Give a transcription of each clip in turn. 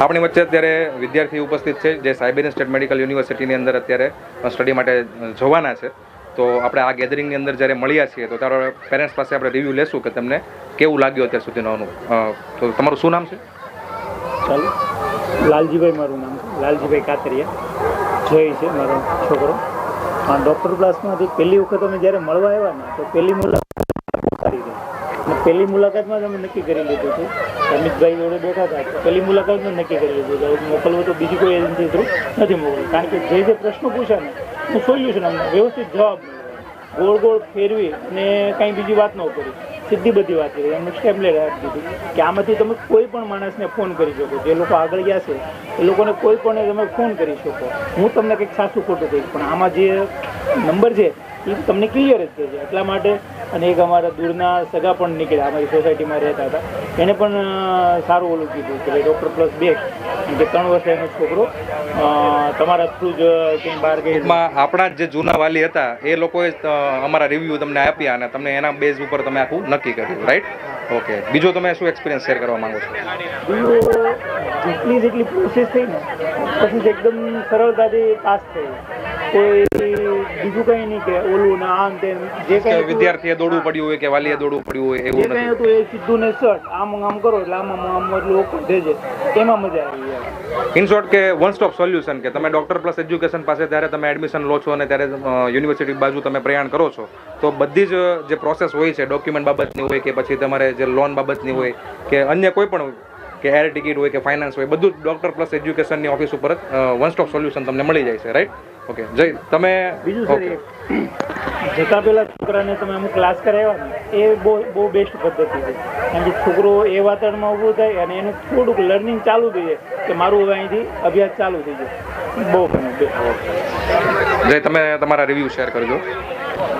આપણી વચ્ચે અત્યારે વિદ્યાર્થી ઉપસ્થિત છે જે સાયબેરિયન સ્ટેટ મેડિકલ યુનિવર્સિટીની અંદર અત્યારે સ્ટડી માટે જવાના છે. તો આપણે આ ગેધરિંગની અંદર જ્યારે મળ્યા છીએ તો તારો પેરેન્ટ્સ પાસે આપણે રિવ્યૂ લેશું કે તમને કેવું લાગ્યું અત્યાર સુધીનો તો તમારું શું નામ છે? ચાલો, લાલજીભાઈ મારું નામ છે, લાલજીભાઈ કાતરિયા. જય છે મારો છોકરો. ડૉક્ટર ક્લાસમાંથી પહેલી વખત અમે જ્યારે મળવા આવ્યા ને તો પહેલી મુલાકાત કરી ગઈ. પહેલી મુલાકાતમાં જ અમે નક્કી કરી લીધું હતું, અમિતભાઈ જોડે બેઠા હતા, પહેલી મુલાકાતમાં નક્કી કરી લીધું હતું મોકલવું તો બીજી કોઈ એજન્સી થ્રુ નથી મોકલવું, કારણ કે જે પ્રશ્નો પૂછ્યા ને હું સોલ્યુશન અમને વ્યવસ્થિત જવાબ મળ્યો. ગોળ ગોળ ફેરવી અને કાંઈ બીજી વાત ન કરી, સીધી બધી વાત કરી. એમને સ્ટેમ્પલેટ આપી દીધી કે આમાંથી તમે કોઈ પણ માણસને ફોન કરી શકો, જે લોકો આગળ ગયા છે એ લોકોને કોઈ પણ તમે ફોન કરી શકો. હું તમને કંઈક સાચું ખોટું કહીશ, પણ આમાં જે નંબર છે એ તમને ક્લિયર જ થશે. એટલા માટે અને એક અમારા દૂરના સગા પણ નીકળ્યા, અમારી સોસાયટીમાં રહેતા હતા, એને પણ સારું ઓલું કીધું કે ભાઈ ડૉક્ટર+2 કે 3 વર્ષ એનો છોકરો તમારા થ્રુ જ કંઈ બહાર ગઈ. આપણા જે જૂના વાલી હતા એ લોકોએ અમારા રિવ્યૂ તમને આપ્યા અને તમને એના બેઝ ઉપર તમે આખું નક્કી કર્યું, રાઈટ? ઓકે, બીજો તમે શું એક્સપિરિયન્સ શેર કરવા માંગો છો? જેટલી પ્રોસેસ થઈ ને પછી એકદમ સરળતાથી પાસ થઈ. કોઈ બીજું કંઈ નહીં કે ઓલું ને આમ તેમ જે કંઈ વિદ્યાર્થીએ દોડવું પડ્યું હોય કે વાલીએ દોડવું પડ્યું હોય એવું કંઈ હતું એ સીધું ને શર્ટ આમ કરો એટલે આમ એટલું ઓપન થઈ જાય, એમાં મજા આવી યાર. ઇન શોર્ટ કે વન સ્ટોપ સોલ્યુશન, કે તમે ડૉક્ટર+ એજ્યુકેશન પાસે ત્યારે તમે એડમિશન લો છો અને ત્યારે યુનિવર્સિટી બાજુ તમે પ્રયાણ કરો છો તો બધી જ જે પ્રોસેસ હોય છે ડોક્યુમેન્ટ બાબતની હોય કે પછી તમારે જે લોન બાબતની હોય કે અન્ય કોઈ પણ કે એર ટિકિટ હોય કે ફાઇનાન્સ હોય, બધું ડૉક્ટર+ એજ્યુકેશનની ઓફિસ ઉપર જ વન સ્ટોપ સોલ્યુશન તમને મળી જાય છે, રાઈટ? ઓકે, જય તમે બીજું સર જતાં પહેલાં છોકરાને તમે અમુક ક્લાસ કરાવ્યા ને એ બહુ બેસ્ટ પદ્ધતિ છે, કારણ કે છોકરો એ વાતાવરણમાં ઊભું થાય અને એનું થોડુંક લર્નિંગ ચાલુ થઈ જાય કે મારું હવે અહીંથી અભ્યાસ ચાલુ થઈ જાય. બહુ ગમે. જય તમે તમારા રિવ્યૂ શેર કરજો.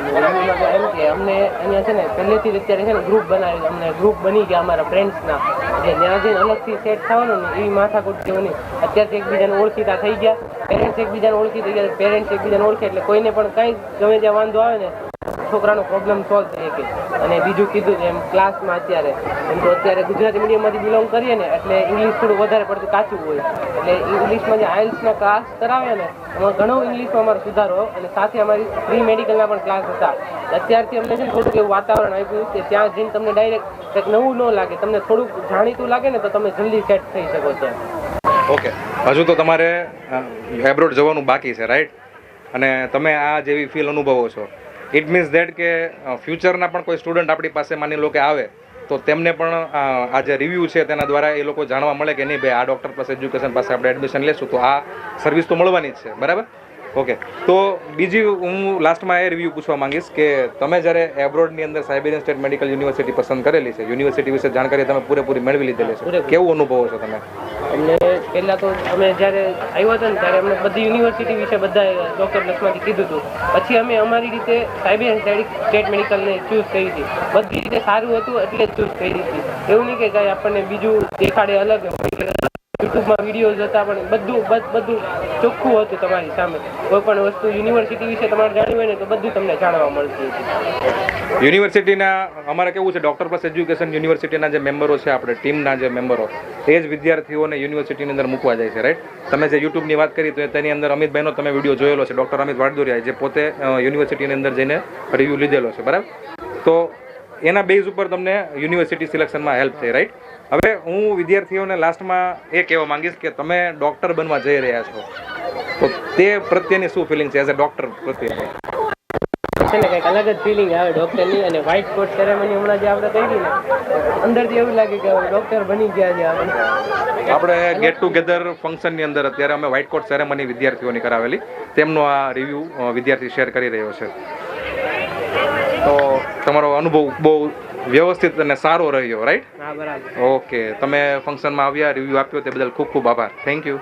એમ કે અમને અહીંયા છે ને પહેલેથી જ અત્યારે છે ને ગ્રુપ બનાવી, અમને ગ્રુપ બની ગયા અમારા ફ્રેન્ડ્સના, જે ત્યાં જઈને અલગથી સેટ થવાનું ને એવી માથાકૂટ જેવું નહીં. અત્યારથી એકબીજાને ઓળખીતા થઈ ગયા, પેરેન્ટ્સ એકબીજાને ઓળખી થઈ ગયા, પેરેન્ટ્સ એકબીજાને ઓળખે એટલે કોઈને પણ કંઈ ગમે ત્યાં વાંધો આવે ને છોકરાનો પ્રોબ્લેમ સોલ્વ થઈ શકે. અને બીજું કીધું એમ ક્લાસમાં અત્યારે એમ તો અત્યારે ગુજરાતી મીડિયમમાંથી બિલોંગ કરીએ ને એટલે ઇંગ્લિશ થોડું વધારે પડતું કાચું હોય, એટલે ઇંગ્લિશમાં જે આઇલ્સના ક્લાસ કરાવે ને એમાં ઘણો ઇંગ્લિશમાં અમારો સુધારો, અને સાથે અમારી પ્રી મેડિકલના પણ ક્લાસ હતા. અત્યારથી અમને છે ને થોડુંક એવું વાતાવરણ આપ્યું કે ત્યાં જઈને તમને ડાયરેક્ટ કંઈક નવું ન લાગે, તમને થોડુંક જાણીતું લાગે ને તો તમે જલ્દી સેટ થઈ શકો ત્યાં. ઓકે, હજુ તો તમારે એબ્રોડ જવાનું બાકી છે, રાઈટ? અને તમે આ જેવી ફીલ અનુભવો છો, ઇટ મીન્સ ધેટ કે ફ્યુચરના પણ કોઈ સ્ટુડન્ટ આપણી પાસે માની લો કે આવે તો તેમને પણ આ જે રિવ્યૂ છે તેના દ્વારા એ લોકો જાણવા મળે કે નહીં ભાઈ આ ડૉક્ટર+ એજ્યુકેશન પાસે આપણે એડમિશન લેશું તો આ સર્વિસ તો મળવાની જ છે, બરાબર? ઓકે, તો બીજી હું લાસ્ટમાં એ રિવ્યૂ પૂછવા માંગીશ કે તમે જ્યારે એબ્રોડની અંદર સાયબેરિયન સ્ટેટ મેડિકલ યુનિવર્સિટી પસંદ કરેલી છે, યુનિવર્સિટી વિશે જાણકારી તમે પૂરેપૂરી મેળવી લીધેલી છે, કેવું અનુભવો છો તમે? અમને પહેલાં તો અમે જ્યારે આવ્યા હતા ને ત્યારે અમને બધી યુનિવર્સિટી વિશે બધા ડૉક્ટર+માંથી કીધું હતું. પછી અમે અમારી રીતે સાયબેરિયન સ્ટેટ મેડિકલને ચૂઝ કરી હતી. બધી રીતે સારું હતું એટલે જ ચૂઝ કરી હતી. એવું નહીં કે કાંઈ આપણને બીજું દેખાડે અલગ, યુટ્યુબમાં વિડીયોઝ હતા પણ બધું ચોખ્ખું હતું તમારી સામે. કોઈ પણ વસ્તુ યુનિવર્સિટી વિશે તમારે જાણવી હોય ને તો બધું તમને જાણવા મળતું હતું. યુનિવર્સિટીના અમારે કેવું છે, ડૉક્ટર+ એજ્યુકેશન યુનિવર્સિટીના જે મેમ્બરો છે, આપણે ટીમના જે મેમ્બરો, એ જ વિદ્યાર્થીઓને યુનિવર્સિટીની અંદર મૂકવા જાય છે, રાઈટ? તમે જે યુટ્યુબની વાત કરી તો તેની અંદર અમિતભાઈનો તમે વિડીયો જોયેલો છે, ડૉક્ટર અમિત વાડદોરિયા, જે પોતે યુનિવર્સિટીની અંદર જઈને રિવ્યૂ લીધેલો છે, બરાબર? તો એના બેઝ ઉપર તમને યુનિવર્સિટી સિલેક્શનમાં હેલ્પ થઈ, રાઈટ? હવે હું વિદ્યાર્થીઓને લાસ્ટમાં એ કહેવા માંગીશ કે તમે ડૉક્ટર બનવા જઈ રહ્યા છો તો તે પ્રત્યેની શું ફિલિંગ છે એઝ અ ડૉક્ટર પ્રત્યે? છે ને કંઈક અલગ જ ફિલિંગ આવે ડૉક્ટરની. અને વ્હાઇટ કોટ સેરેમની હમણાં જે આપણે કરી ને અંદરથી એવું લાગે કે ડૉક્ટર બની ગયા છે આપણે ગેટ ટુગેધર ફંક્શનની અંદર અત્યારે અમે વ્હાઇટ કોટ સેરેમની વિદ્યાર્થીઓની કરાવેલી, તેમનો આ રિવ્યૂ વિદ્યાર્થી શેર કરી રહ્યો છે. તો તમારો અનુભવ બહુ વ્યવસ્થિત અને સારો રહ્યો, રાઈટ? હા, બરાબર. ઓકે, તમે ફંક્શનમાં આવ્યા, રિવ્યૂ આપ્યો તે બદલ ખૂબ ખૂબ આભાર. Thank you.